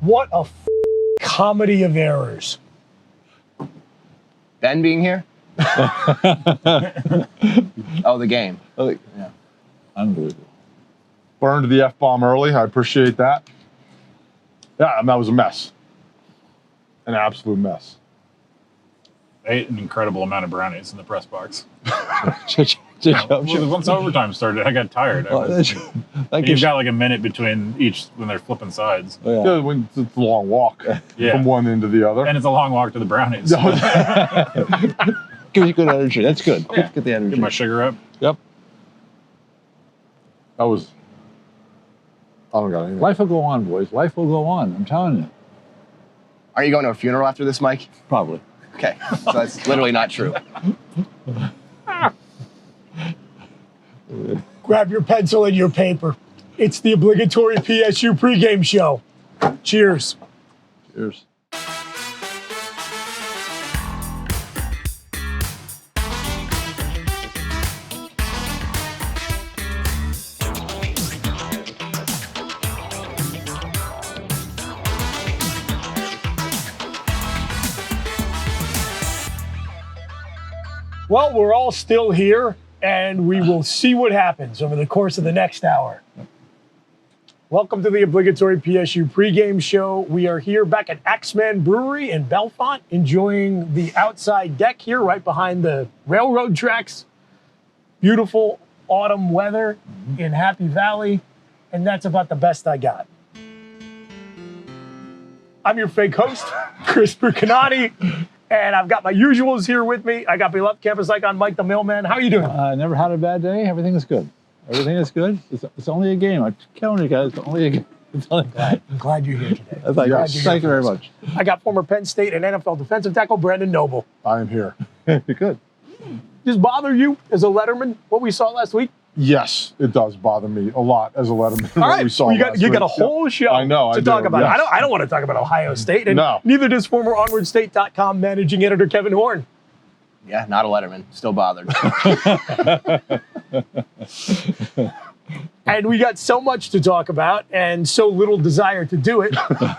What a comedy of errors. Ben being here? Oh, the game. Oh, Yeah. unbelievable. Burned the F-bomb early. I appreciate that. Yeah, I mean, that was a mess. An absolute mess. I ate an incredible amount of brownies in the press box. Well, Once overtime started, I got tired. You've got like a minute between each when they're flipping sides. Yeah, when it's a long walk Yeah. from one end to the other. And it's a long walk to the brownies. Gives you good energy. That's good. Yeah. Get the energy. Get my sugar up. Yep. That was. I don't got anything. Life will go on, boys. Life will go on. I'm telling you. Are you going to a funeral after this, Mike? Probably. Okay, so that's literally not true. Grab your pencil and your paper. It's the obligatory PSU pregame show. Cheers. Cheers. Well, we're all still here, and we will see what happens over the course of the next hour. Welcome to the obligatory PSU pregame show. We are here back at Axemann Brewery in Bellefonte, enjoying the outside deck here right behind the railroad tracks. Beautiful autumn weather in Happy Valley, and that's about the best I got. I'm your fake host, Chris Canati. And I've got my usuals here with me. I got beloved campus icon Mike the Mailman. How are you doing? Never had a bad day. Everything is good. Everything is good. It's only a game. I'm telling you guys, it's only a game. I'm glad you're here today. Thank you very much. I got former Penn State and NFL defensive tackle Brandon Noble. I am here. Good. Does bother you as a letterman what we saw last week? Yes, it does bother me a lot as a letterman. All what right, we saw you last got week. a whole show I know, to I talk do, about. yes. I don't want to talk about Ohio State, and No. neither does former OnwardState.com managing editor Kevin Horn. Yeah, not a letterman. Still bothered. And we got so much to talk about and so little desire to do it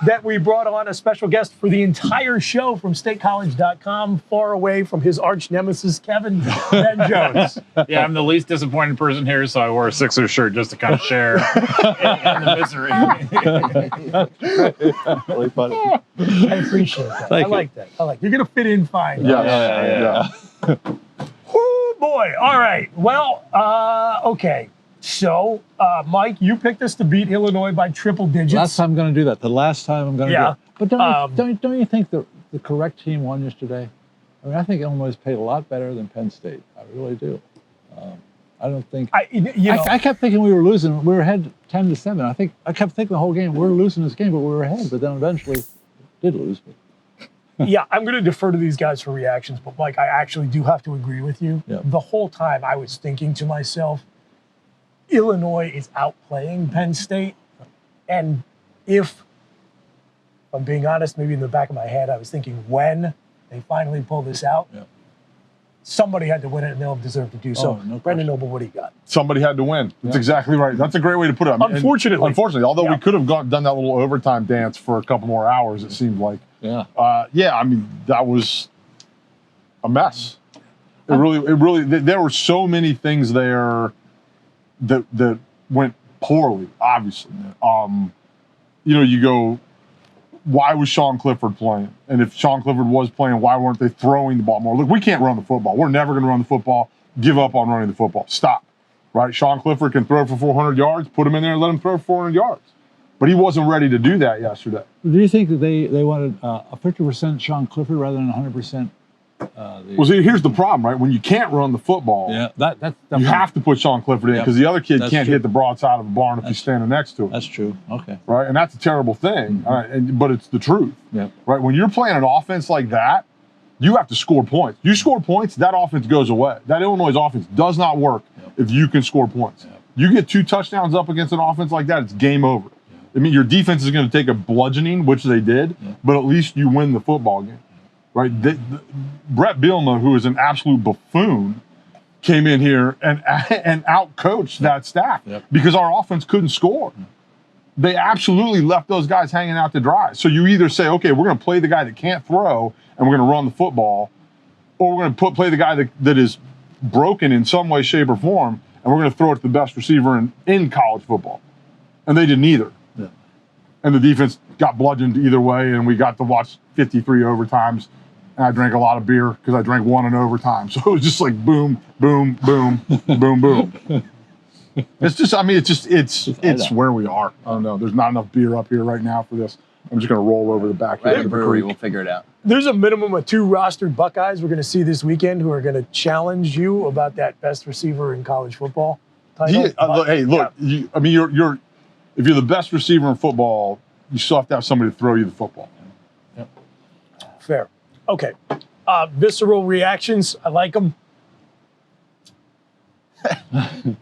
that we brought on a special guest for the entire show from statecollege.com, far away from his arch nemesis, Kevin Ben Jones. Yeah, I'm the least disappointed person here, so I wore a Sixers shirt just to kind of share in the misery. Really funny. I appreciate that. Thank I you. like that. You're going to fit in fine. Yeah. Whoo, boy. All right. Well, okay. So, Mike, you picked us to beat Illinois by triple digits. Last time I'm going to do that. The last time I'm going to do it. But don't you think the correct team won yesterday? I mean, I think Illinois played a lot better than Penn State. I really do. I don't think. I kept thinking we were losing. We were ahead 10-7. I kept thinking the whole game we're losing this game, but we were ahead. But then eventually did lose. Yeah, I'm going to defer to these guys for reactions. But Mike, I actually do have to agree with you. Yeah. The whole time I was thinking to myself, Illinois is outplaying Penn State. And if I'm being honest, maybe in the back of my head, I was thinking when they finally pull this out, somebody had to win it and they'll deserve to do so. No Brandon Noble, what do you got? Somebody had to win. That's exactly right. That's a great way to put it. Unfortunately. Although we could have done that little overtime dance for a couple more hours, it seemed like. Yeah. I mean, that was a mess. It really, there were so many things there that went poorly, obviously. You go, why was Sean Clifford playing? And if Sean Clifford was playing, why weren't they throwing the ball more? Look, we can't run the football. We're never going to run the football. Give up on running the football. Stop. Right? Sean Clifford can throw for 400 yards. Put him in there and let him throw for 400 yards. But he wasn't ready to do that yesterday. Do you think that they wanted a 50% Sean Clifford rather than 100%? Well, see, here's the problem, right? When you can't run the football, that's you have to put Sean Clifford in because the other kid can't true. hit the broadside of a barn if he's standing next to him. That's true. Okay. Right? And that's a terrible thing, all right? But it's the truth. Yeah. Right? When you're playing an offense like that, you have to score points. You score points, that offense goes away. That Illinois offense does not work if you can score points. You get 2 touchdowns up against an offense like that, it's game over. I mean, your defense is going to take a bludgeoning, which they did, but at least you win the football game. Right? Bret Bielema, who is an absolute buffoon, came in here and outcoached that staff because our offense couldn't score. they absolutely left those guys hanging out to dry. So you either say, okay, we're going to play the guy that can't throw and we're going to run the football, or we're going to play the guy that is broken in some way, shape, or form, and we're going to throw it to the best receiver in college football. And they did neither. Yeah. And the defense got bludgeoned either way, and we got to watch 53 overtimes. And I drank a lot of beer because I drank one in overtime. So it was just like boom, boom, boom, boom, boom. It's just, it's where we are. I don't know. There's not enough beer up here right now for this. I'm just going to roll over the back of the brewery. We'll figure it out. There's a minimum of 2 rostered Buckeyes we're going to see this weekend who are going to challenge you about that best receiver in college football title. Yeah, hey, look. Yeah. You're if you're the best receiver in football, you still have to have somebody to throw you the football. Yep. Fair. Okay. Visceral reactions. I like them.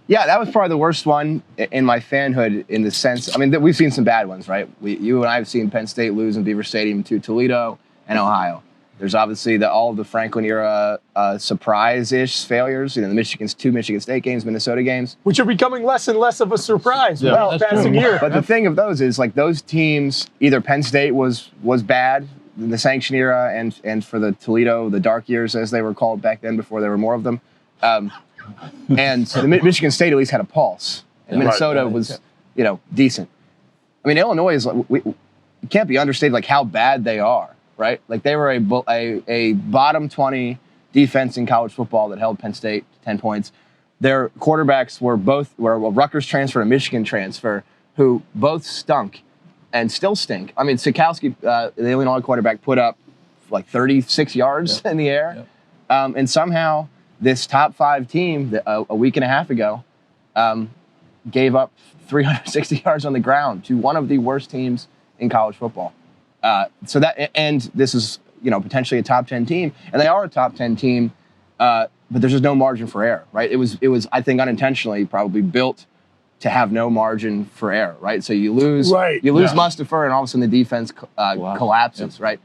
Yeah, that was probably the worst one in my fanhood in the sense, we've seen some bad ones, right? You and I have seen Penn State lose in Beaver Stadium to Toledo and Ohio. There's obviously all of the Franklin era surprise-ish failures, the two Michigan State games, Minnesota games. Which are becoming less and less of a surprise with the passing year. But the thing of those is, those teams, either Penn State was bad in the sanction era and for the Toledo, the dark years as they were called back then before there were more of them. And so Michigan State at least had a pulse. And Minnesota was, decent. Illinois is, it can't be understated, how bad they are, right? They were a bottom 20 defense in college football that held Penn State to 10 points. Their quarterbacks were a Rutgers transfer and a Michigan transfer who both stunk and still stink. Sikowski, the Illinois quarterback, put up 36 yards in the air. And somehow this top 5 team a week and a half ago gave up 360 yards on the ground to one of the worst teams in college football. And this is, potentially a top 10 team, and they are a top 10 team, but there's just no margin for error, right? It was, I think, unintentionally probably built to have no margin for error, right? So you lose Mustafa, and all of a sudden the defense collapses, right?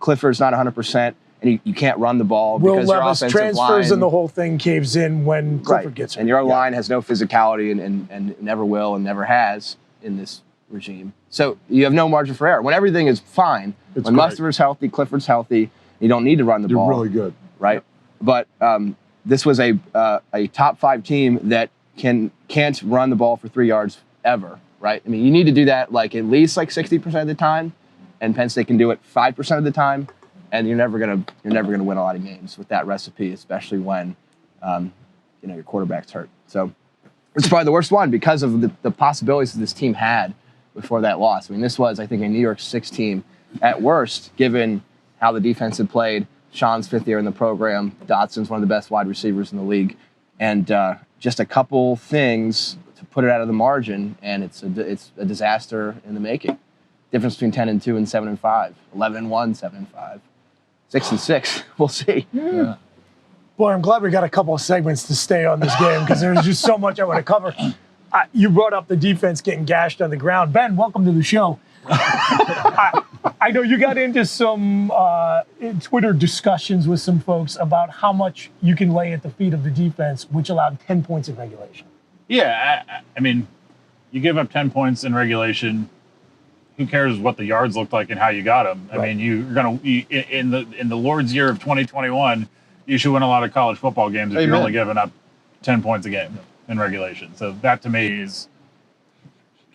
Clifford's not 100%. And you can't run the ball because your offensive transfers line, and the whole thing caves in when Clifford gets hurt. And your line has no physicality and never will and never has in this regime. So you have no margin for error. When everything is fine, when Mustafa's healthy, Clifford's healthy, you don't need to run the ball. You're really good. Right? But this was a top 5 team that can't run the ball for 3 yards ever, right? You need to do that at least 60% of the time, and Penn State can do it 5% of the time. And you're never gonna win a lot of games with that recipe, especially when your quarterback's hurt. So it's probably the worst one because of the possibilities that this team had before that loss. This was, I think, a New York 6 team at worst, given how the defense had played. Sean's 5th year in the program. Dotson's one of the best wide receivers in the league, and just a couple things to put it out of the margin, and it's a disaster in the making. Difference between 10-2 and 7-5, 11-1, 7-5. 6-6. We'll see. Yeah. Boy, I'm glad we got a couple of segments to stay on this game because there's just so much I want to cover. You brought up the defense getting gashed on the ground. Ben, welcome to the show. I know you got into some Twitter discussions with some folks about how much you can lay at the feet of the defense, which allowed 10 points in regulation. Yeah, you give up 10 points in regulation. Who cares what the yards looked like and how you got them? Right. You're gonna in the Lord's year of 2021, you should win a lot of college football games if you're only giving up 10 points a game in regulation. So that to me is,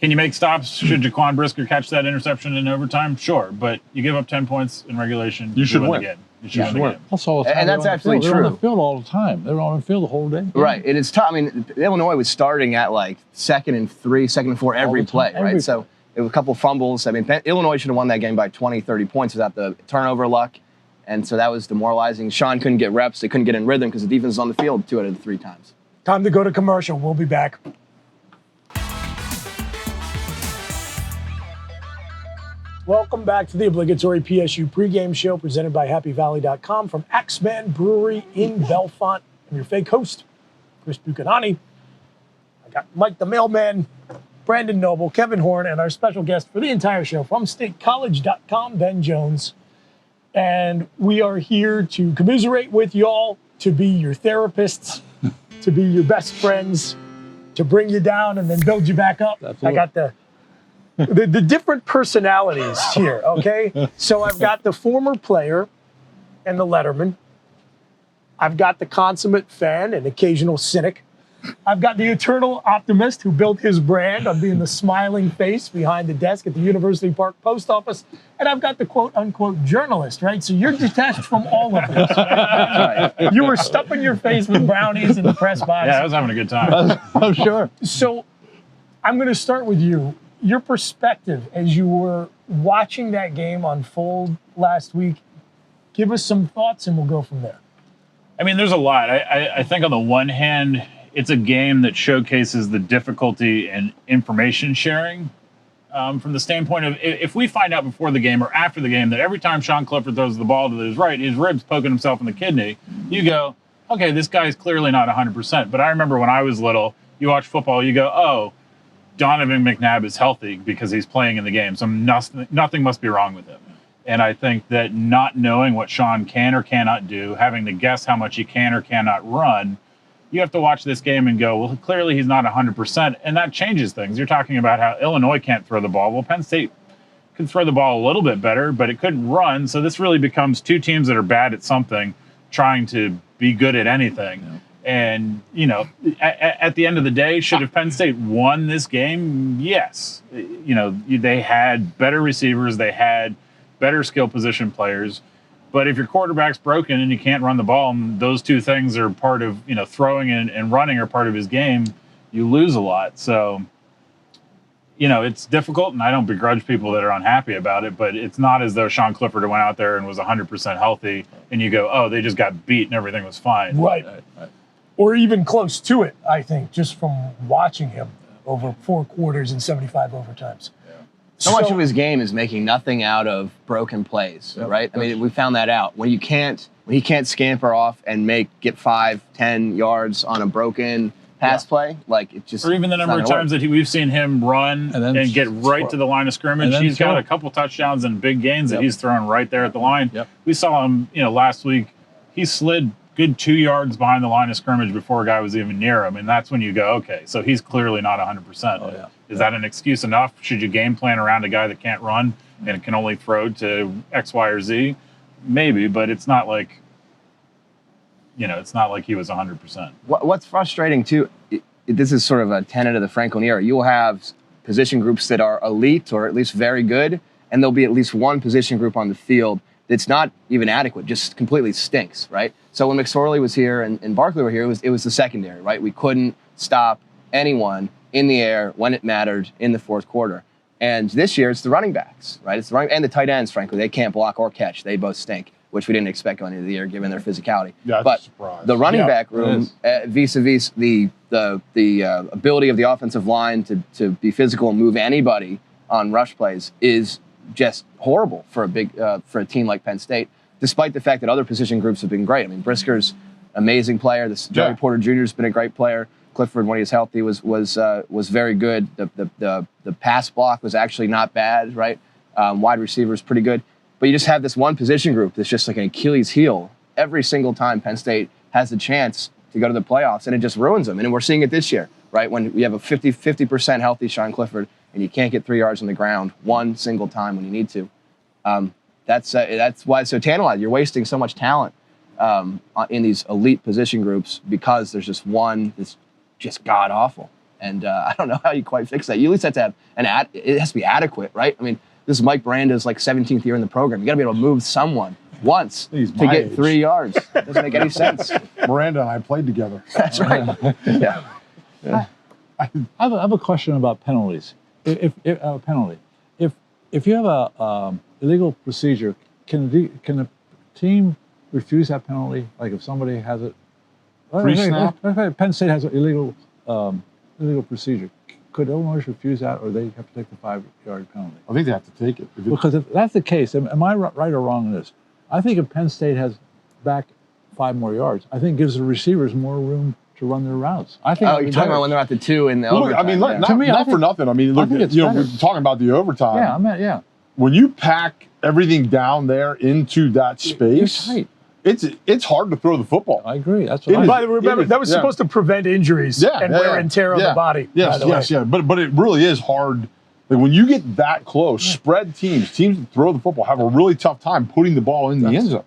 can you make stops? Should Jaquan Brisker catch that interception in overtime? Sure, but you give up 10 points in regulation, you should win. The game. You should win. Also, and that's absolutely true. They're on the field all the time. They're on the field the whole day. Right, and it's tough. Illinois was starting at 2nd and 3, 2nd and 4 every play, right? So it was a couple fumbles. Illinois should have won that game by 20, 30 points without the turnover luck. And so that was demoralizing. Sean couldn't get reps. They couldn't get in rhythm because the defense was on the field 2 out of the 3 times. Time to go to commercial. We'll be back. Welcome back to the obligatory PSU pregame show presented by HappyValley.com from Axemann Brewery in Bellefonte. I'm your fake host, Chris Buchanani. I got Mike the Mailman, Brandon Noble, Kevin Horn, and our special guest for the entire show from StateCollege.com, Ben Jones. And we are here to commiserate with y'all, to be your therapists, to be your best friends, to bring you down and then build you back up. Absolutely. I got the the different personalities here, okay? So I've got the former player and the letterman. I've got the consummate fan and occasional cynic. I've got the eternal optimist who built his brand on being the smiling face behind the desk at the University Park Post Office. And I've got the quote-unquote journalist, right? So you're detached from all of this, right? You were stuffing your face with brownies in the press box. Yeah, I was having a good time. I'm sure. So I'm going to start with you. Your perspective as you were watching that game unfold last week. Give us some thoughts and we'll go from there. I mean, there's a lot. I think on the one hand, it's a game that showcases the difficulty in information sharing from the standpoint of if we find out before the game or after the game that every time Sean Clifford throws the ball to his right, his rib's poking himself in the kidney, you go, okay, this guy's clearly not 100%. But I remember when I was little, you watch football, you go, oh, Donovan McNabb is healthy because he's playing in the game, so nothing must be wrong with him. And I think that not knowing what Sean can or cannot do, having to guess how much he can or cannot run, you have to watch this game and go, well, clearly he's not 100%, and that changes things. You're talking about how Illinois can't throw the ball. Well, Penn State can throw the ball a little bit better, but it couldn't run. So this really becomes two teams that are bad at something trying to be good at anything. Yeah. And, you know, at the end of the day, should have Penn State won this game? Yes. You know, they had better receivers. They had better skill position players. But if your quarterback's broken and you can't run the ball, and those two things are part of, you know, throwing and running are part of his game, you lose a lot. So, you know, it's difficult, and I don't begrudge people that are unhappy about it, but it's not as though Sean Clifford went out there and was 100% healthy, and you go, oh, they just got beat and everything was fine. Right. Or even close to it, I think, just from watching him over 4 quarters and 75 overtimes. So much of his game is making nothing out of broken plays, right? I mean, we found that out. When he can't scamper off and get 5-10 yards on a broken pass play, like it just. Or even the number of times that we've seen him run and get right to the line of scrimmage. He's got a couple touchdowns and big gains that he's throwing right there at the line. We saw him, you know, last week. He slid good 2 yards behind the line of scrimmage before a guy was even near him, and that's when you go, okay, so he's clearly not 100%. Is that an excuse enough? Should you game plan around a guy that can't run and can only throw to X, Y, or Z? Maybe, but it's not like, you know, it's not like he was 100%. What's frustrating too, this is sort of a tenet of the Franklin era. You'll have position groups that are elite or at least very good, and there'll be at least one position group on the field that's not even adequate, just completely stinks, right? So when McSorley was here and Barkley were here, it was the secondary, right? We couldn't stop anyone in the air when it mattered in the fourth quarter. And this year, it's the running backs, right? It's the and the tight ends, frankly. They can't block or catch. They both stink, which we didn't expect going into the year given their physicality. Yeah, but a surprise. The running back room, vis-a-vis the ability of the offensive line to be physical and move anybody on rush plays is just horrible for a team like Penn State, despite the fact that other position groups have been great. I mean, Brisker's amazing player. Joey Porter Jr. has been a great player. Clifford, when he was healthy, was very good. The pass block was actually not bad, right? Wide receivers pretty good. But you just have this one position group that's just like an Achilles heel every single time Penn State has a chance to go to the playoffs, and it just ruins them. And we're seeing it this year, right? When you have a 50% healthy Sean Clifford and you can't get 3 yards on the ground one single time when you need to. That's why it's so tantalizing. You're wasting so much talent in these elite position groups because there's just one that's just god awful. And I don't know how you quite fix that. You at least have to have it has to be adequate, right? I mean, this is Mike Branda's like 17th year in the program. You got to be able to move someone once to get 3 yards. It doesn't make any sense. Miranda and I played together. That's right. Yeah. I have a question about penalties. If you have a illegal procedure, can the team refuse that penalty? Like if somebody has it, Pre-snap? Penn State has an illegal procedure. Could Illinois refuse that, or they have to take the 5-yard penalty? I think they have to take it. Because if that's the case, am I right or wrong in this? I think if Penn State has back 5 more yards, I think it gives the receivers more room to run their routes. I think. Oh, you're talking about when they're at the 2 in the overtime. I mean, not for nothing. I mean, look, we're talking about the overtime. Yeah, When you pack everything down there into that space, you're tight. It's hard to throw the football. I agree. That's what By the way, remember, that was supposed to prevent injuries and wear and tear on the body. Yes. But it really is hard Like when you get that close, spread teams that throw the football have a really tough time putting the ball in the end zone.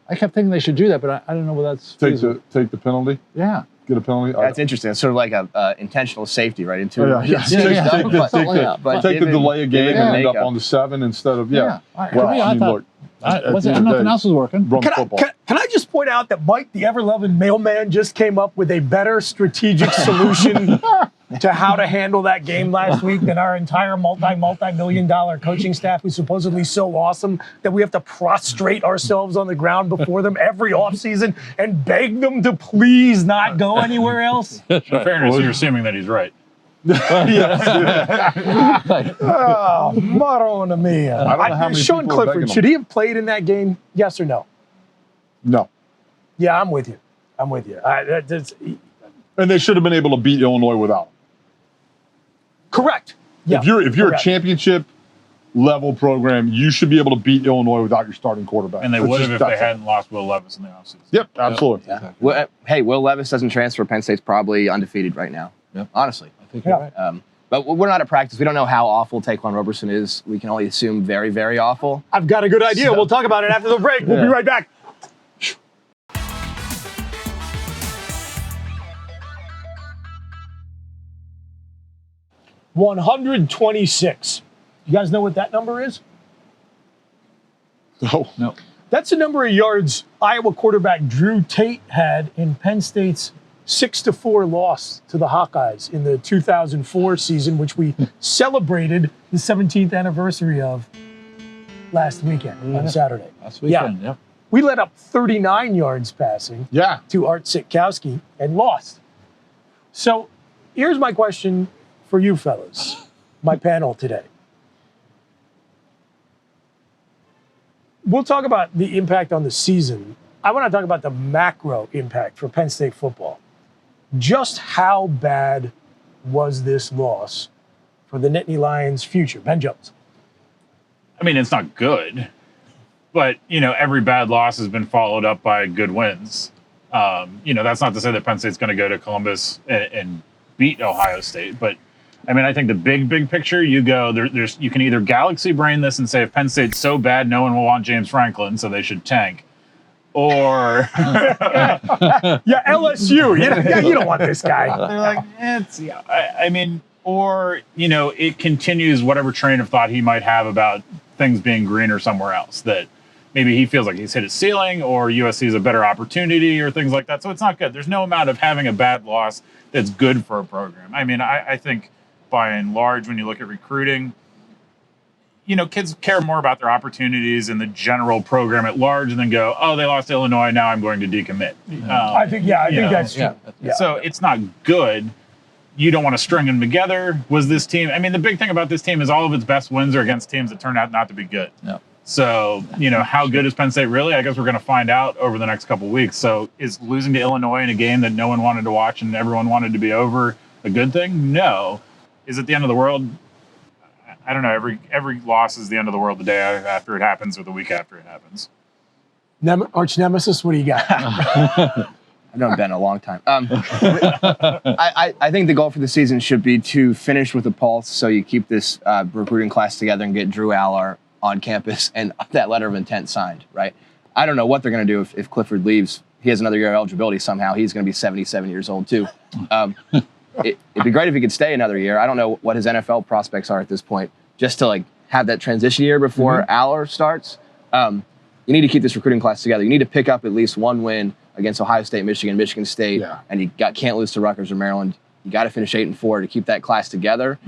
I kept thinking they should do that, but I don't know whether that's take the penalty. Yeah. Get a penalty. That's interesting. It's sort of like a intentional safety, right? Take the delay of game and end up on the 7 instead of I thought nothing else was working. Run football. Can I just point out that Mike, the ever-loving mailman, just came up with a better strategic solution to how to handle that game last week than our entire multi-million-dollar coaching staff, who's supposedly so awesome that we have to prostrate ourselves on the ground before them every offseason and beg them to please not go anywhere else? In fairness, you're assuming that he's right. Marona mia. I don't know how many Sean people are Clifford, begging should he have played in that game? Yes or no? No. Yeah, I'm with you. And they should have been able to beat Illinois without him. Correct. Yeah, if you're a championship level program, you should be able to beat Illinois without your starting quarterback. And they would have if they hadn't lost Will Levis in the offseason. Yep, absolutely. Yeah. Well, hey, Will Levis doesn't transfer. Penn State's probably undefeated right now. Yep. Honestly. I think you're right. But we're not at practice. We don't know how awful Taquan Roberson is. We can only assume very, very awful. I've got a good idea. We'll talk about it after the break. We'll be right back. $126. You guys know what that number is? No. That's the number of yards Iowa quarterback Drew Tate had in Penn State's 6-4 loss to the Hawkeyes in the 2004 season, which we celebrated the 17th anniversary of last weekend on Saturday. Last weekend, yeah. We let up 39 yards passing to Art Sitkowski and lost. So here's my question for you fellas, my panel today. We'll talk about the impact on the season. I want to talk about the macro impact for Penn State football. Just how bad was this loss for the Nittany Lions' future? Ben Jones. I mean, it's not good, but, every bad loss has been followed up by good wins. That's not to say that Penn State's going to go to Columbus and beat Ohio State, but I mean, I think the big picture, you can either galaxy brain this and say if Penn State's so bad, no one will want James Franklin, so they should tank. Or LSU. You don't want this guy. They're like, or it continues whatever train of thought he might have about things being greener somewhere else. That maybe he feels like he's hit his ceiling, or USC is a better opportunity, or things like that. So it's not good. There's no amount of having a bad loss that's good for a program. I mean, I think by and large, when you look at recruiting, kids care more about their opportunities in the general program at large and then go, oh, they lost to Illinois, now I'm going to decommit. I think that's true. Yeah. So it's not good. You don't want to string them together. Was this team, the big thing about this team is all of its best wins are against teams that turned out not to be good. Yeah. So, how good is Penn State really? I guess we're going to find out over the next couple of weeks. So is losing to Illinois in a game that no one wanted to watch and everyone wanted to be over a good thing? No. Is it the end of the world? I don't know. Every loss is the end of the world the day after it happens or the week after it happens. Arch nemesis, what do you got? I've known Ben a long time. I think the goal for the season should be to finish with a pulse, so you keep this recruiting class together and get Drew Aller on campus and that letter of intent signed, right? I don't know what they're going to do if Clifford leaves. He has another year of eligibility somehow. He's going to be 77 years old, too. It'd be great if he could stay another year. I don't know what his NFL prospects are at this point, just to have that transition year before Aller starts. You need to keep this recruiting class together. You need to pick up at least one win against Ohio State, Michigan State, and you can't lose to Rutgers or Maryland. You got to finish 8-4 to keep that class together.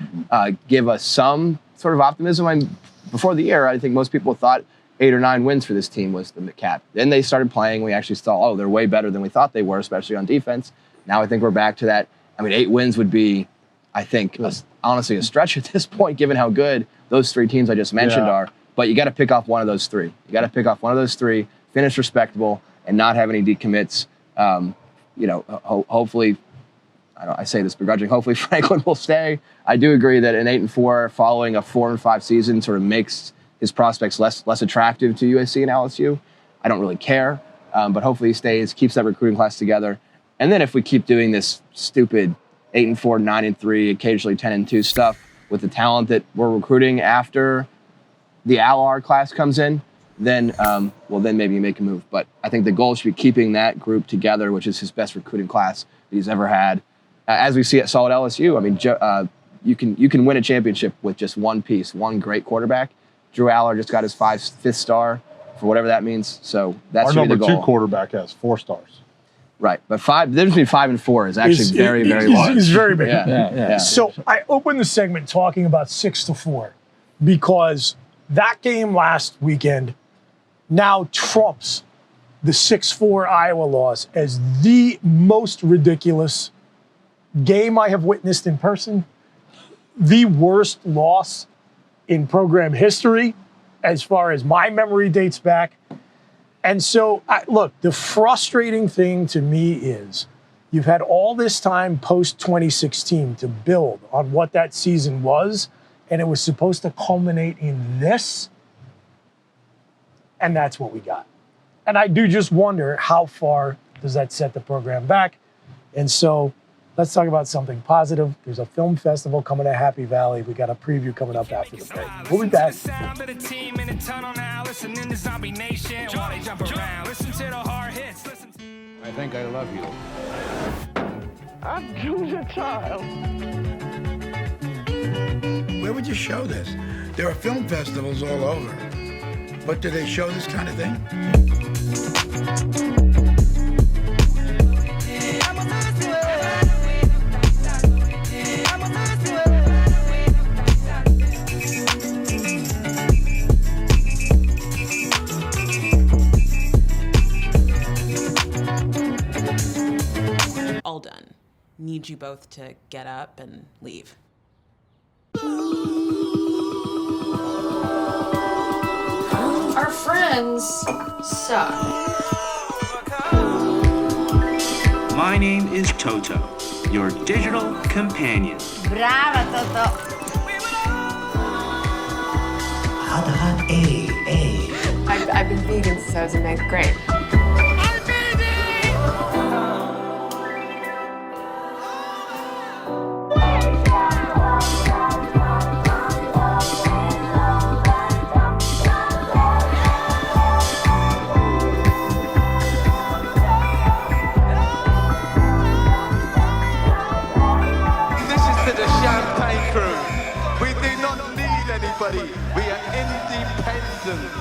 Give us some sort of optimism. Before the year, I think most people thought 8 or 9 wins for this team was the cap. Then they started playing. We actually saw, they're way better than we thought they were, especially on defense. Now I think we're back to that. 8 wins would be, I think, honestly a stretch at this point, given how good those 3 teams I just mentioned are. But you got to pick off one of those 3. You got to pick off one of those 3, finish respectable, and not have any decommits. Hopefully, I say this begrudging, hopefully Franklin will stay. I do agree that an 8-4 following a 4-5 season sort of makes his prospects less attractive to USC and LSU. I don't really care, but hopefully he stays, keeps that recruiting class together. And then if we keep doing this stupid 8-4, 9-3, occasionally 10-2 stuff, with the talent that we're recruiting after the LR class comes in, then maybe you make a move. But I think the goal should be keeping that group together, which is his best recruiting class that he's ever had. As we see at Solid LSU, I mean, you can win a championship with just one piece, one great quarterback. Drew Aller just got his fifth star, for whatever that means. So that should be the goal. Our number 2 quarterback has 4 stars. Right, but the difference between 5 and 4 is actually very large. It's very big. Yeah. So I opened the segment talking about 6-4 because that game last weekend now trumps the 6-4 Iowa loss as the most ridiculous game I have witnessed in person, the worst loss in program history as far as my memory dates back. And so, look, the frustrating thing to me is you've had all this time post-2016 to build on what that season was, and it was supposed to culminate in this, and that's what we got. And I do just wonder how far does that set the program back. And so let's talk about something positive. There's a film festival coming to Happy Valley. We got a preview coming up after the break. We'll be back. I think I love you. I'm Julia Child. Where would you show this? There are film festivals all over. But do they show this kind of thing? All done. Need you both to get up and leave. Our friends suck. My name is Toto, your digital companion. Brava, Toto. I've been vegan since I was in 9th grade. We are independent.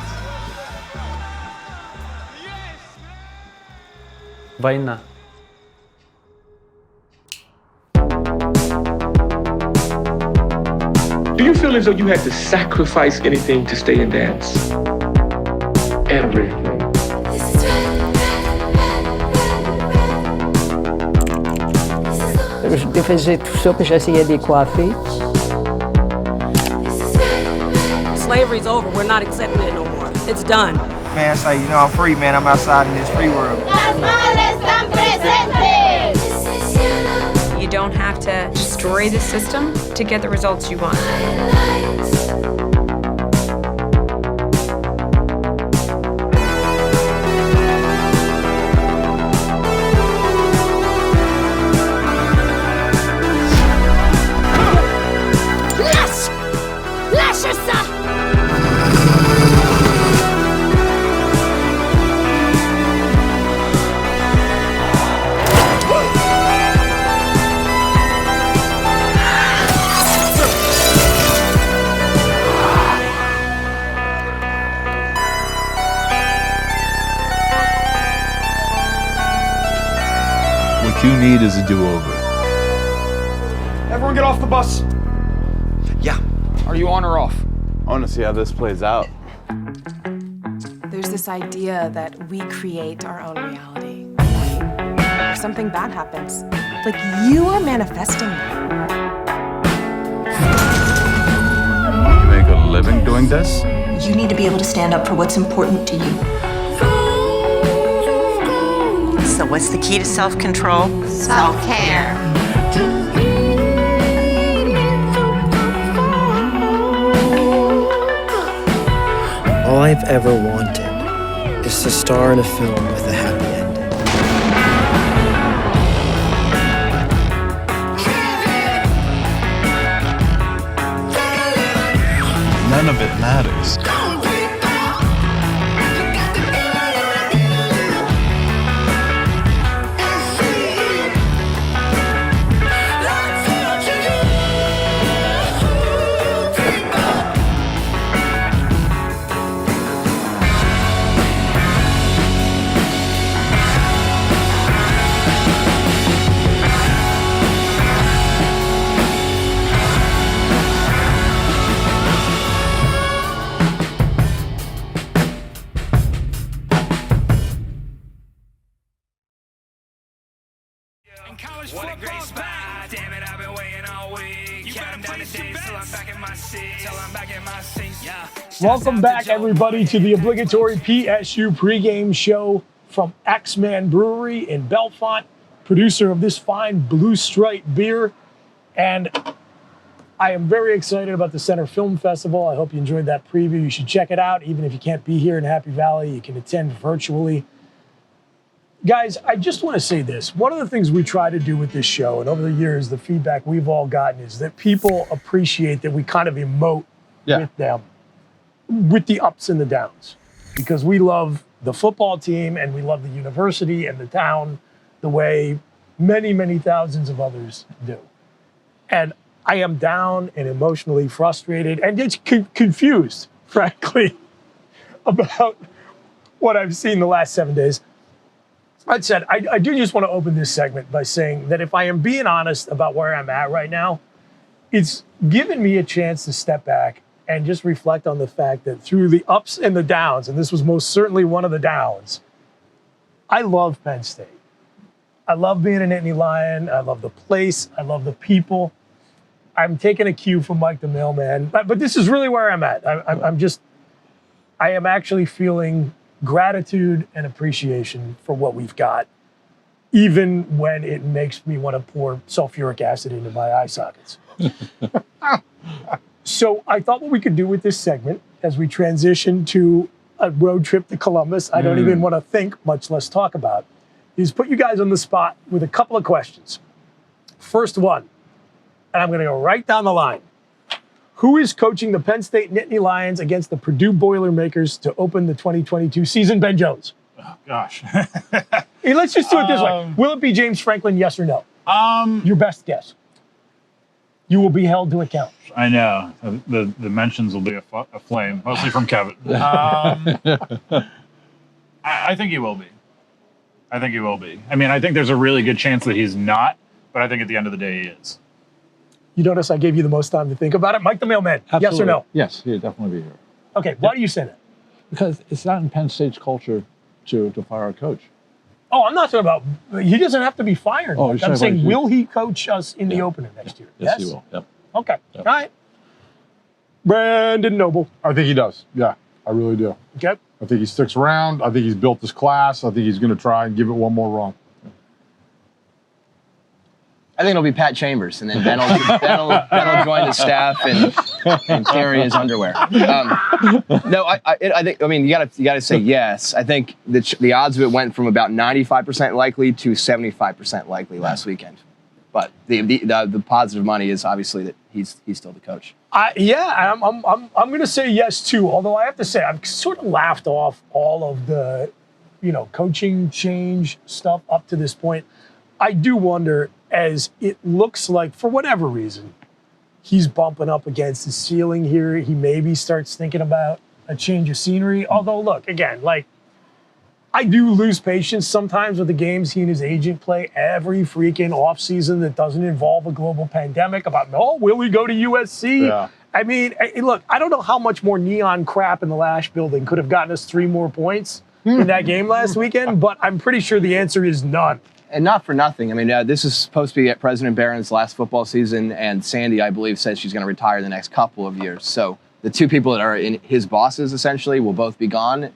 Война. Do you feel as though you had to sacrifice anything to stay in dance? Everything. Je faisais tout ça, puis j'essayais de les coiffer. Slavery's over. We're not accepting it no more. It's done. Man, it's like, I'm free, man. I'm outside in this free world. You don't have to destroy the system to get the results you want. What you need is a do-over. Everyone get off the bus. Yeah. Are you on or off? I want to see how this plays out. There's this idea that we create our own reality. If something bad happens, like you are manifesting that. You make a living doing this? You need to be able to stand up for what's important to you. So what's the key to self-control? Self-care. All I've ever wanted is to star in a film with a happy ending. none of it matters. What a great spot. Damn it, I've been waiting all week. Counting down the days till I'm back in my seat. Yeah. Welcome back, everybody, to the obligatory PSU pregame show from Axemann Brewery in Bellefonte, producer of this fine Blue Stripe beer. And I am very excited about the Center Film Festival. I hope you enjoyed that preview. You should check it out. Even if you can't be here in Happy Valley, you can attend virtually. Guys, I just want to say this. One of the things we try to do with this show, and over the years, the feedback we've all gotten is that people appreciate that we kind of emote with them, with the ups and the downs, because we love the football team and we love the university and the town the way many, many thousands of others do. And I am down and emotionally frustrated and just confused, frankly, about what I've seen the last 7 days. That said, I do just want to open this segment by saying that if I am being honest about where I'm at right now, it's given me a chance to step back and just reflect on the fact that through the ups and the downs, and this was most certainly one of the downs, I love Penn State. I love being a Nittany Lion. I love the place. I love the people. I'm taking a cue from Mike the mailman, but this is really where I'm at. I am actually feeling gratitude and appreciation for what we've got, even when it makes me want to pour sulfuric acid into my eye sockets. So I thought what we could do with this segment as we transition to a road trip to Columbus, I don't even want to think, much less talk about, is put you guys on the spot with a couple of questions. First one, and I'm going to go right down the line. Who is coaching the Penn State Nittany Lions against the Purdue Boilermakers to open the 2022 season? Ben Jones. Oh, gosh. Hey, let's just do it this way. Will it be James Franklin, yes or no? Your best guess. You will be held to account. I know. The mentions will be a flame, mostly from Kevin. I think he will be. I mean, I think there's a really good chance that he's not, but I think at the end of the day he is. You notice I gave you the most time to think about it. Mike the mailman, Absolutely. yes or no? Yes, he'll definitely be here. Okay, why do you say that? Because it's not in Penn State's culture to fire a coach. Oh, I'm not talking about, he doesn't have to be fired. Oh, I'm saying, will he coach us in the opener next year? Yes, he will. Yep. Okay, all right. Brandon Noble. I think he does. Yeah, I really do. Okay. I think he sticks around. I think he's built this class. I think he's going to try and give it one more run. I think it'll be Pat Chambers, and then Ben will join the staff and carry his underwear. No, I think. I mean, you gotta say yes. I think the odds of it went from about 95% likely to 75% likely last weekend. But the positive money is obviously that he's still the coach. I'm going to say yes too. Although I have to say I've sort of laughed off all of the, coaching change stuff up to this point. I do wonder, as it looks like, for whatever reason, he's bumping up against the ceiling here. He maybe starts thinking about a change of scenery. Although, look, again, I do lose patience sometimes with the games he and his agent play every freaking offseason that doesn't involve a global pandemic about, will he go to USC? Yeah. I mean, look, I don't know how much more neon crap in the Lash building could have gotten us 3 more points in that game last weekend, but I'm pretty sure the answer is none. And not for nothing. I mean, this is supposed to be President Barron's last football season, and Sandy, I believe, says she's going to retire the next couple of years. So the two people that are in his bosses, essentially, will both be gone.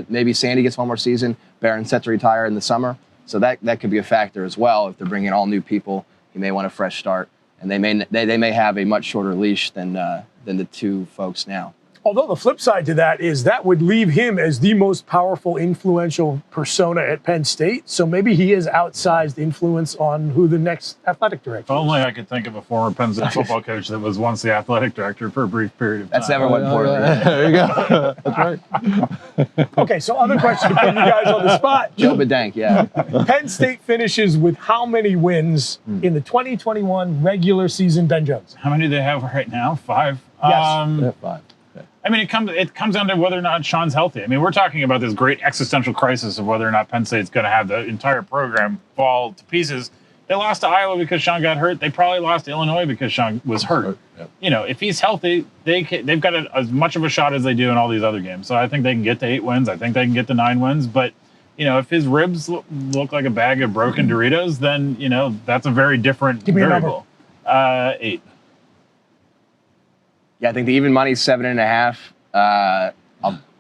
Maybe Sandy gets one more season. Barron's set to retire in the summer. So that could be a factor as well. If they're bringing all new people, he may want a fresh start. And they may have a much shorter leash than the two folks now. Although the flip side to that is that would leave him as the most powerful, influential persona at Penn State. So maybe he has outsized influence on who the next athletic director is. If only I could think of a former Penn State football coach that was once the athletic director for a brief period of time. That's never went poorly. There you go. That's right. Okay, so other question to put you guys on the spot. Joe Bedank, yeah. Penn State finishes with how many wins in the 2021 regular season, Ben Jones? How many do they have right now? 5? Yes. 5. I mean, it comes down to whether or not Sean's healthy. I mean, we're talking about this great existential crisis of whether or not Penn State's going to have the entire program fall to pieces. They lost to Iowa because Sean got hurt. They probably lost to Illinois because Sean was hurt. Yep. You know, if he's healthy, they've got as much of a shot as they do in all these other games. So I think they can get to 8 wins. I think they can get to 9 wins. But, you know, if his ribs look like a bag of broken Doritos, then, you know, that's a very different variable. 8. Yeah, I think the even money's 7.5.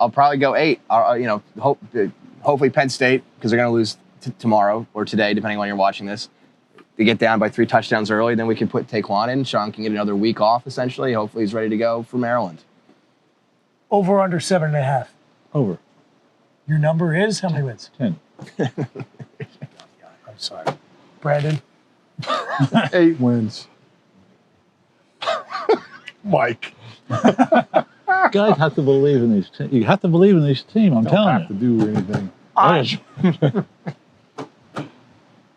I'll probably go 8. Hopefully Penn State, because they're going to lose tomorrow or today, depending on when you're watching this. They get down by 3 touchdowns early, then we can put Taquan in. Sean can get another week off, essentially. Hopefully he's ready to go for Maryland. Over under 7.5. Over. Your number is how many wins? 10. I'm sorry, Brandon. 8 wins. Mike. Guys have to believe in these teams. You have to believe in these teams. I'm telling you. Don't have to do anything.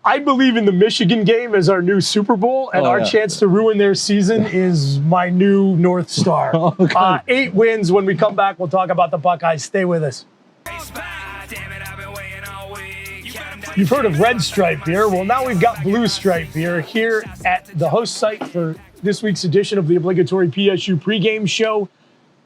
I believe in the Michigan game as our new Super Bowl, and our chance to ruin their season is my new North Star. 8 wins. When we come back, we'll talk about the Buckeyes. Stay with us. You've heard of Red Stripe beer. Well, now we've got Blue Stripe beer here at the host site for this week's edition of the Obligatory PSU pregame show.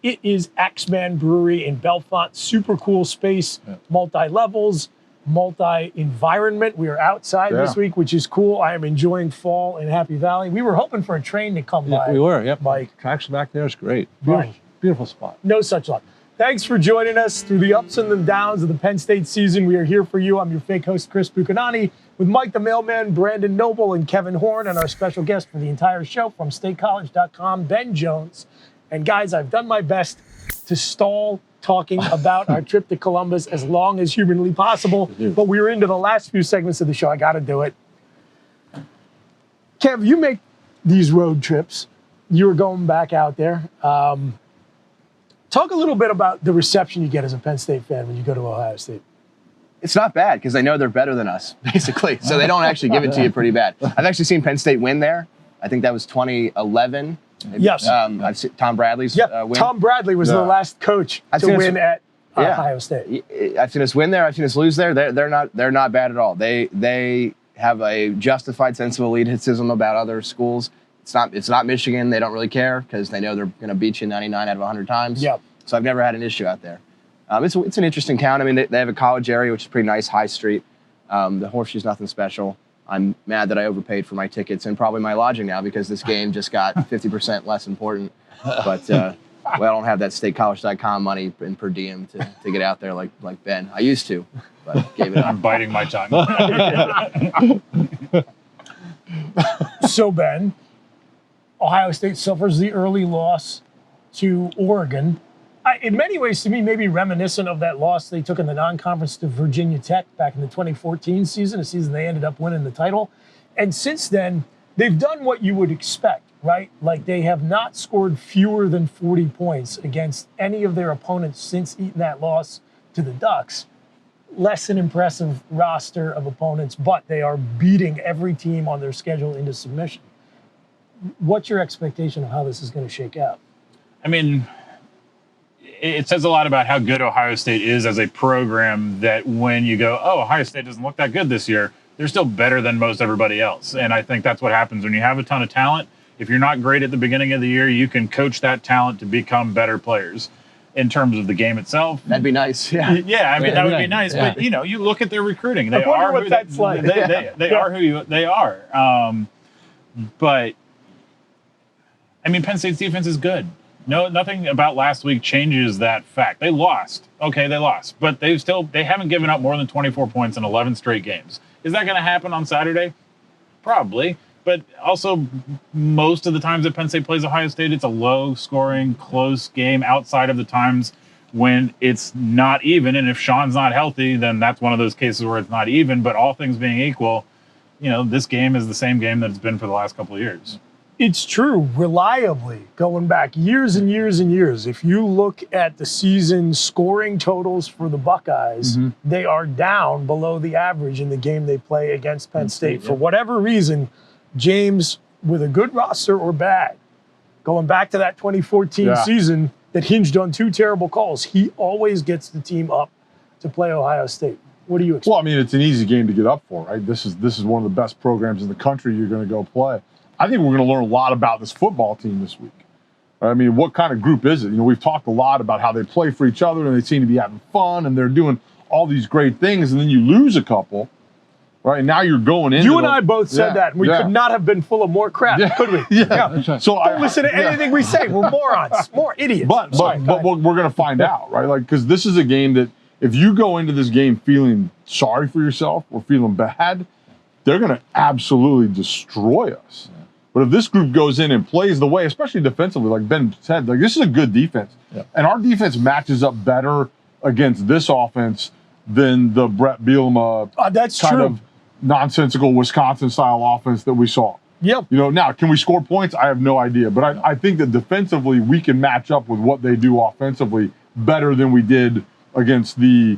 It is Axemann Brewery in Bellefonte. Super cool space, multi-levels, multi-environment. We are outside this week, which is cool. I am enjoying fall in Happy Valley. We were hoping for a train to come by. We were, yep. Mike. Tracks back there is great. Beautiful, beautiful spot. No such luck. Thanks for joining us through the ups and the downs of the Penn State season. We are here for you. I'm your fake host, Chris Buchanani, with Mike the Mailman, Brandon Noble, and Kevin Horn, and our special guest for the entire show from statecollege.com, Ben Jones. And guys, I've done my best to stall talking about our trip to Columbus as long as humanly possible, but we were into the last few segments of the show. I got to do it. Kev, you make these road trips. You were going back out there. Talk a little bit about the reception you get as a Penn State fan when you go to Ohio State. It's not bad because they know they're better than us, basically. So they don't actually give it to you pretty bad. I've actually seen Penn State win there. I think that was 2011. Yes. I've seen Tom Bradley's win. Tom Bradley was the last coach to win at Ohio State. I've seen us win there. I've seen us lose there. They're not bad at all. They have a justified sense of elitism about other schools. It's not Michigan. They don't really care because they know they're going to beat you 99 out of 100 times. Yep. So I've never had an issue out there. It's an interesting town. I mean, they have a college area, which is pretty nice, high street. The Horseshoe's nothing special. I'm mad that I overpaid for my tickets and probably my lodging now because this game just got 50% less important. But well, I don't have that statecollege.com money in per diem to get out there like Ben. I used to, but gave it up. I'm biting my tongue. So, Ben, Ohio State suffers the early loss to Oregon. In many ways, to me, maybe reminiscent of that loss they took in the non-conference to Virginia Tech back in the 2014 season, a season they ended up winning the title. And since then, they've done what you would expect, right? Like they have not scored fewer than 40 points against any of their opponents since eating that loss to the Ducks. Less than impressive roster of opponents, but they are beating every team on their schedule into submission. What's your expectation of how this is going to shake out? I mean, it says a lot about how good Ohio State is as a program that when you go, oh, Ohio State doesn't look that good this year, they're still better than most everybody else. And I think that's what happens when you have a ton of talent. If you're not great at the beginning of the year, you can coach that talent to become better players in terms of the game itself. That'd be nice. Yeah. Yeah, I mean, that would be nice. Yeah. But, you know, you look at their recruiting. They are what that's like. They are who they are. But, I mean, Penn State's defense is good. No, nothing about last week changes that fact. They lost. Okay, they lost. But they haven't given up more than 24 points in 11 straight games. Is that going to happen on Saturday? Probably. But also, most of the times that Penn State plays Ohio State, it's a low-scoring, close game outside of the times when it's not even. And if Sean's not healthy, then that's one of those cases where it's not even. But all things being equal, this game is the same game that it's been for the last couple of years. It's true, reliably, going back years and years and years. If you look at the season scoring totals for the Buckeyes, they are down below the average in the game they play against Penn State. For whatever reason, James, with a good roster or bad, going back to that 2014 season that hinged on 2 terrible calls, he always gets the team up to play Ohio State. What do you expect? Well, I mean, it's an easy game to get up for, right? This is one of the best programs in the country you're going to go play. I think we're going to learn a lot about this football team this week. I mean, what kind of group is it? We've talked a lot about how they play for each other and they seem to be having fun and they're doing all these great things, and then you lose a couple, right? And now you're going into You and I both said that, and we could not have been full of more crap, could we? Yeah. So don't listen to anything we say. We're morons, more idiots. But we're going to find out, right? Like, because this is a game that if you go into this game feeling sorry for yourself or feeling bad, they're going to absolutely destroy us. Yeah. But if this group goes in and plays the way, especially defensively, like Ben said, like this is a good defense. Yeah. And our defense matches up better against this offense than the Bret Bielema kind of nonsensical Wisconsin-style offense that we saw. Yep. Now, can we score points? I have no idea. But I think that defensively, we can match up with what they do offensively better than we did against the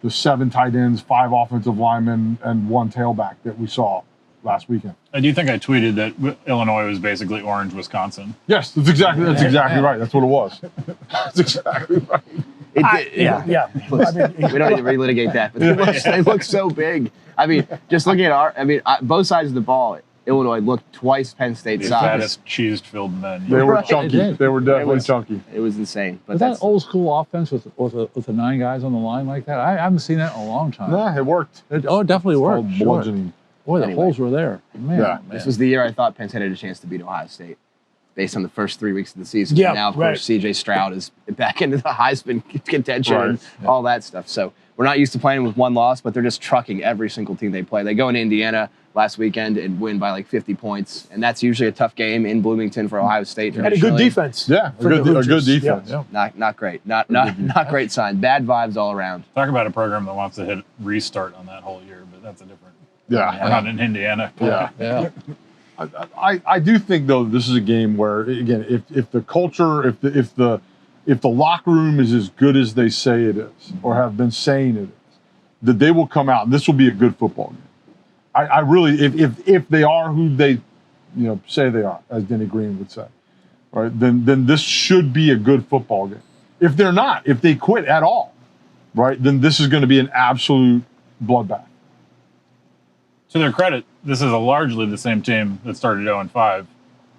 7 tight ends, 5 offensive linemen, and 1 tailback that we saw last weekend. I do think I tweeted that Illinois was basically orange Wisconsin. Yes, that's exactly right. That's what it was. That's exactly right. We don't need to relitigate that, but they look so big. I mean, just looking at both sides of the ball, Illinois looked twice Penn State's size. Fattest, cheese-filled men. They were chunky. They were definitely chunky. It was insane. But that old school offense with the 9 guys on the line like that, I haven't seen that in a long time. Nah, it worked. It definitely worked. It's called bludgeoning. Boy, the holes were there. Man. This was the year I thought Penn State had a chance to beat Ohio State based on the first 3 weeks of the season. Yeah, now, of course, C.J. Stroud is back into the Heisman contention and all that stuff. So we're not used to playing with 1 loss, but they're just trucking every single team they play. They go into Indiana last weekend and win by like 50 points, and that's usually a tough game in Bloomington for Ohio State. And a good defense. Yeah, a good defense. Yeah. Not great. Not great sign. Bad vibes all around. Talk about a program that wants to hit restart on that whole year, but that's a different. Yeah, we're not in Indiana. Yeah. I do think though this is a game where again, if the culture, if the locker room is as good as they say it is or have been saying it is, that they will come out and this will be a good football game. I really, if they are who they, say they are, as Denny Green would say, right? Then this should be a good football game. If they're not, if they quit at all, right? Then this is going to be an absolute bloodbath. To their credit, this is largely the same team that started 0-5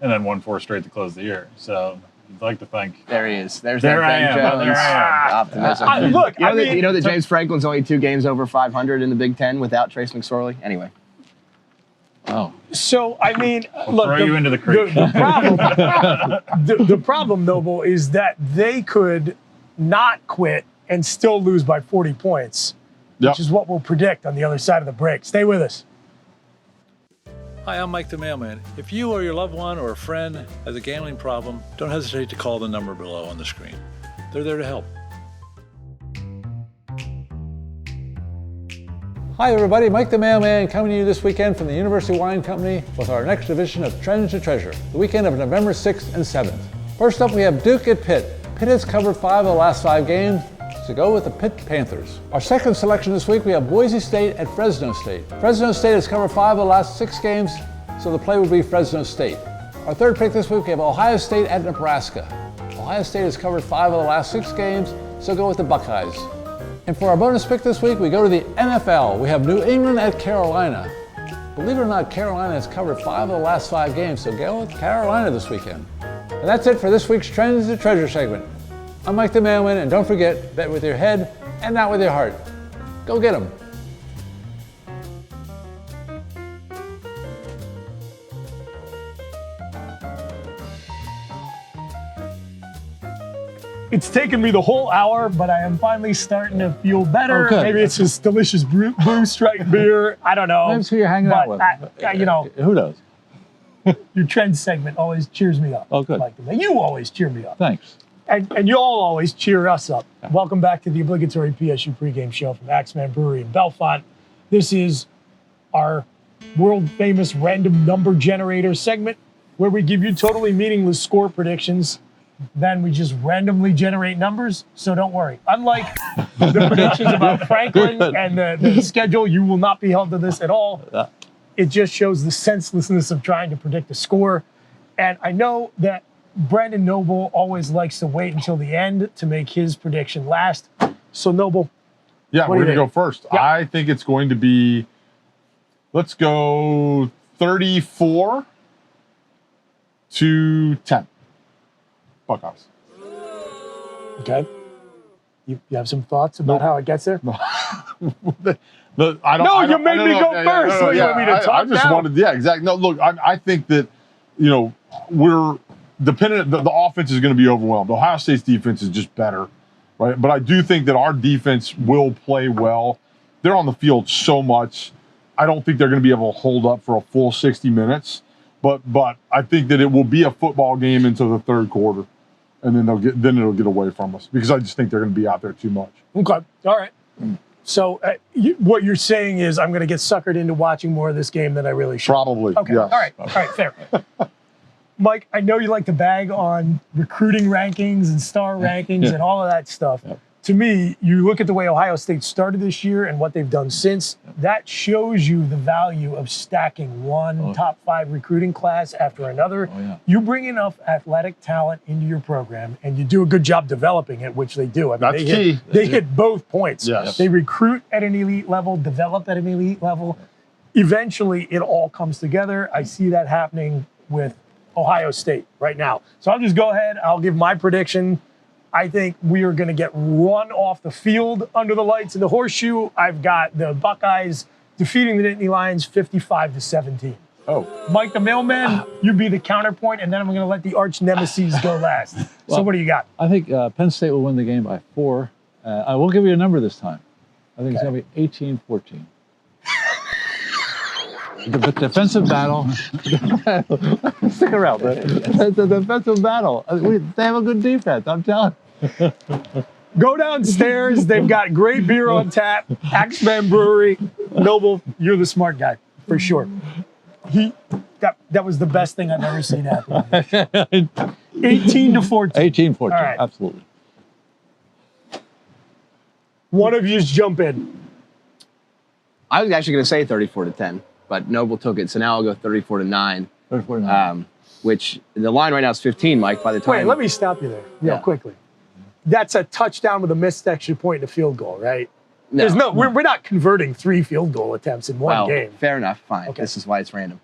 and then won 4 straight to close the year. So you'd like to think. There he is. There's there that Ben Jones there I am. optimism. Look, you know that James Franklin's only 2 games over 500 in the Big Ten without Trace McSorley? Anyway. Oh. So, I mean, look. Throw you into the creek. The problem, Noble, is that they could not quit and still lose by 40 points, which is what we'll predict on the other side of the break. Stay with us. Hi, I'm Mike the Mailman. If you or your loved one or a friend has a gambling problem, don't hesitate to call the number below on the screen. They're there to help. Hi everybody, Mike the Mailman coming to you this weekend from the University Wine Company with our next edition of Trends to Treasure, the weekend of November 6th and 7th. First up, we have Duke at Pitt. Pitt has covered 5 of the last 5 games, so go with the Pitt Panthers. Our second selection this week, we have Boise State at Fresno State. Fresno State has covered 5 of the last 6 games, so the play would be Fresno State. Our third pick this week, we have Ohio State at Nebraska. Ohio State has covered 5 of the last 6 games, so go with the Buckeyes. And for our bonus pick this week, we go to the NFL. We have New England at Carolina. Believe it or not, Carolina has covered 5 of the last 5 games, so go with Carolina this weekend. And that's it for this week's Trends to Treasure segment. I'm Mike the Mailman, and don't forget, bet with your head and not with your heart. Go get 'em. It's taken me the whole hour, but I am finally starting to feel better. Oh, good. Maybe it's this delicious Blue Strike beer. I don't know. Maybe it's who you're hanging out with. Who knows? Your trend segment always cheers me up. Oh, good. Like you always cheer me up. Thanks. And you all always cheer us up. Yeah. Welcome back to the obligatory PSU pregame show from Axemann Brewery in Bellefonte. This is our world-famous random number generator segment where we give you totally meaningless score predictions. Then we just randomly generate numbers, so don't worry. Unlike the predictions about Franklin and the schedule, you will not be held to this at all. It just shows the senselessness of trying to predict a score. And I know that Brandon Noble always likes to wait until the end to make his prediction last. So, Noble. Yeah, we're going to go first. Yep. I think it's going to be, let's go 34-10. Buckeyes. Okay. You have some thoughts about how it gets there? You made me go first. So you want me to talk I just now? wanted, exactly. No, look, I think that, we're dependent, the offense is going to be overwhelmed. Ohio State's defense is just better, right? But I do think that our defense will play well. They're on the field so much. I don't think they're going to be able to hold up for a full 60 minutes. But I think that it will be a football game into the third quarter, and then it'll get away from us because I just think they're going to be out there too much. Okay, all right. So what you're saying is I'm going to get suckered into watching more of this game than I really should. Probably. Okay. Yes. All right. Fair. Mike, I know you like to bag on recruiting rankings and star rankings and all of that stuff. Yep. To me, you look at the way Ohio State started this year and what they've done since, that shows you the value of stacking one top 5 recruiting class after another. You bring enough athletic talent into your program and you do a good job developing it, which they do. I mean, That's key. They hit both points. Yes. They recruit at an elite level, develop at an elite level. Eventually, it all comes together. I see that happening with Ohio State right now. So I'll just go ahead. I'll give my prediction. I think we are going to get run off the field under the lights in the horseshoe. I've got the Buckeyes defeating the Nittany Lions 55-17. Oh. Mike the mailman, you be the counterpoint, and then I'm going to let the arch nemesis go last. So what do you got? I think Penn State will win the game by 4. I will give you a number this time. I think it's going to be 18-14. The defensive battle. Stick around, man. The defensive battle. They have a good defense, I'm telling you. Go downstairs. They've got great beer on tap. Axemann Brewery. Noble, you're the smart guy, for sure. That was the best thing I've ever seen happen. 18-14. 18-14, All right. Absolutely. One of you jump in. I was actually going to say 34-10. But Noble took it, so now I'll go 34-9. 34-9. Which the line right now is 15, Mike. By the time. Wait, let me stop you there real quickly. That's a touchdown with a missed extra point and a field goal, right? No, we're not converting 3 field goal attempts in one game. Fair enough. Fine. Okay. This is why it's random.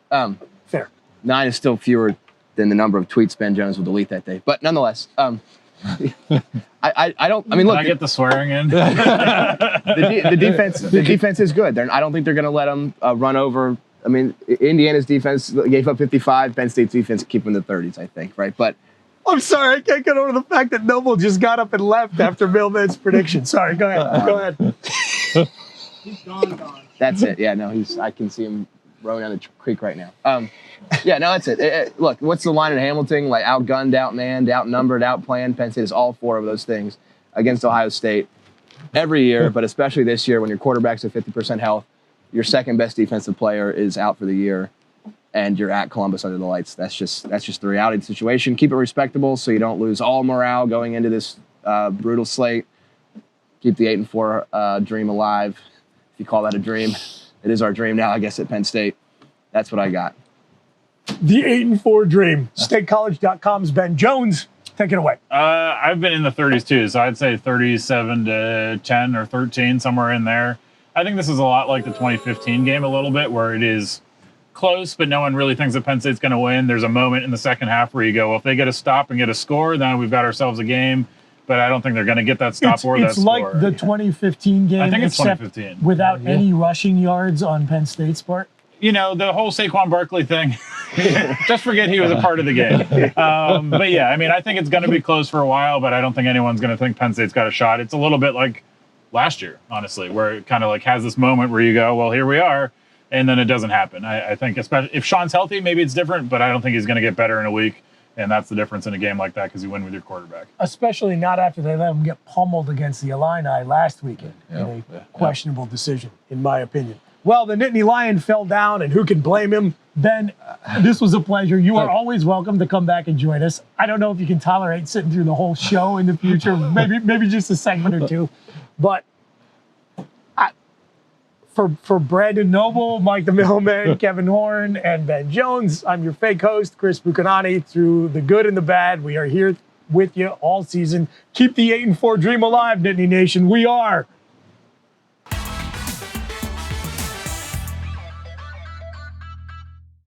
Fair. 9 is still fewer than the number of tweets Ben Jones will delete that day, but nonetheless. I don't. I mean, look. Can I get the swearing in? the defense is good. I don't think they're going to let them run over. I mean, Indiana's defense gave up 55. Penn State's defense keeping the 30s, I think, right? But I'm sorry, I can't get over the fact that Noble just got up and left after Mailman's prediction. Sorry, go ahead. Go ahead. He's gone. That's it. Yeah, no, I can see him rowing down the creek right now. Yeah, no, that's it. Look, what's the line in Hamilton? Like outgunned, outmanned, outnumbered, outplanned. Penn State is all 4 of those things against Ohio State every year, but especially this year when your quarterback's at 50% health, your second best defensive player is out for the year, and you're at Columbus under the lights. That's just the reality of the situation. Keep it respectable so you don't lose all morale going into this brutal slate. Keep the 8-4 dream alive, if you call that a dream. It is our dream now, I guess, at Penn State. That's what I got. The 8-4 dream. StateCollege.com's Ben Jones. Take it away. I've been in the 30s too, so I'd say 37-10 or 13, somewhere in there. I think this is a lot like the 2015 game a little bit, where it is close, but no one really thinks that Penn State's going to win. There's a moment in the second half where you go, well, if they get a stop and get a score, then we've got ourselves a game. But I don't think they're going to get that stop or that score. It's like the 2015 game, I think it's except 2015. without any rushing yards on Penn State's part. You know, the whole Saquon Barkley thing, Just forget he was a part of the game. But yeah, I mean, I think it's going to be close for a while, but I don't think anyone's going to think Penn State's got a shot. It's a little bit like last year, honestly, where it kind of like has this moment where you go, well, here we are, and then it doesn't happen. I think, especially if Sean's healthy, maybe it's different, but I don't think he's going to get better in a week. And that's the difference in a game like that because you win with your quarterback. Especially not after they let him get pummeled against the Illini last weekend in a questionable decision, in my opinion. Well, the Nittany Lion fell down, and who can blame him? Ben, this was a pleasure. You are always welcome to come back and join us. I don't know if you can tolerate sitting through the whole show in the future, maybe just a segment or two. But for Brandon Noble, Mike the Middleman, Kevin Horn, and Ben Jones, I'm your fake host, Chris Bucanani. Through the good and the bad, we are here with you all season. Keep the 8-4 dream alive, Nittany Nation. We are